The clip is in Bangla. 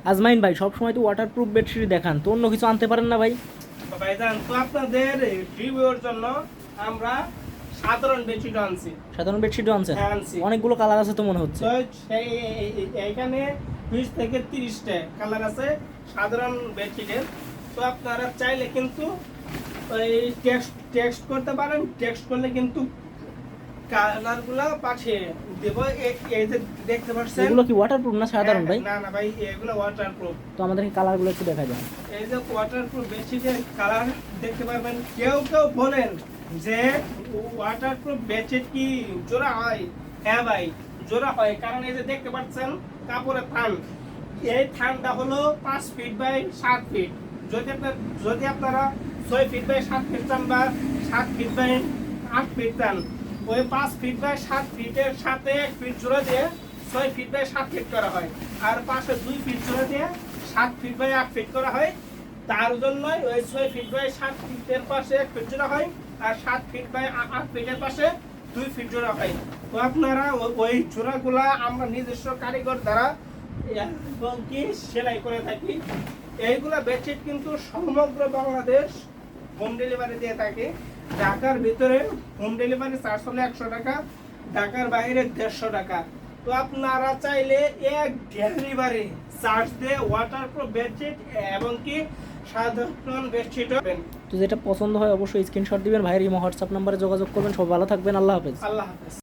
আজমাইন ভাই সবসময় তো ওয়াটারপ্রুফ বেডশিট দেখান, তো অন্য কিছু আনতে পারেন না ভাই? ভাইজান তো আপনাদের রিভিউর জন্য আমরা সাধারণ বেডশিট আনছি। সাধারণ বেডশিটও আনছেন? হ্যাঁ, আনছি। অনেকগুলো কালার আছে তো মনে হচ্ছে। তো এইখানে 20 থেকে 30টা কালার আছে সাধারণ বেডশিটের। তো আপনারা চাইলে কিন্তু ওই টেক্সট করতে পারেন, টেক্সট করলে কিন্তু কালারগুলো পাঠিয়ে দেব। এই যে দেখতে পাচ্ছেন, এগুলো কি ওয়াটারপ্রুফ না সাধারণ ভাই? না না ভাই, এগুলো ওয়াটারপ্রুফ। তো আমাদেরকে কালারগুলো একটু দেখা যায়। এই যে ওয়াটারপ্রুফ বেডশিটের কালার দেখতে পারবেন। কেউ কেউ বলেন যে ওয়াটারপ্রুফ বেডশিট কি জোড়া হয়? হ্যাঁ ভাই, জোড়া হয়। কারণ এই যে দেখতে পাচ্ছেন কাপড়ের থান, এই থানটা হলো 5 ফিট বাই 7 ফিট। যদি আপনারা 6 ফিট বাই 7 ফিট চান বা 7 ফিট বাই 8 ফিট চান, ওই 5 ফিট বাই 7 ফিটের সাথে 1 ফিট জোড়া দিয়ে 6 ফিট বাই 7 ফিট করা হয়। আর পাশে 2 ফিট জোড়া দিয়ে 7 ফিট বাই 8 ফিট করা হয়। তার জন্যই ওই 6 ফিট বাই 7 ফিটের পাশে 1 ফিট জোড়া হয়, আর 7 ফিট বাই 8 ফিটের পাশে 2 ফিট জোড়া হয়। তো আপনারা ওই জোড়াগুলা আমরা নিজস্ব কারিগর দ্বারা এবং কি সেলাই করে থাকি। এইগুলা বেডশিট কিন্তু সমগ্র বাংলাদেশ হোম ডেলিভারি দিয়ে থাকে। ঢাকার ভিতরে হোম ডেলিভারি চার্জ হলো 100 টাকা, ঢাকার বাইরে 150 টাকা। তো আপনারা চাইলে এক ডেলিভারি চার্জ দিয়ে ওয়াটারপ্রুফ বেডশিট এবং কি সাধারণ বেডশিট পাবেন। তো যেটা পছন্দ হয় অবশ্যই স্ক্রিনশট দিবেন, ভাইয়ের ইমো হোয়াটসঅ্যাপ নাম্বারে যোগাযোগ করবেন। সব ভালো থাকবেন, আল্লাহ হাফেজ। আল্লাহ হাফেজ।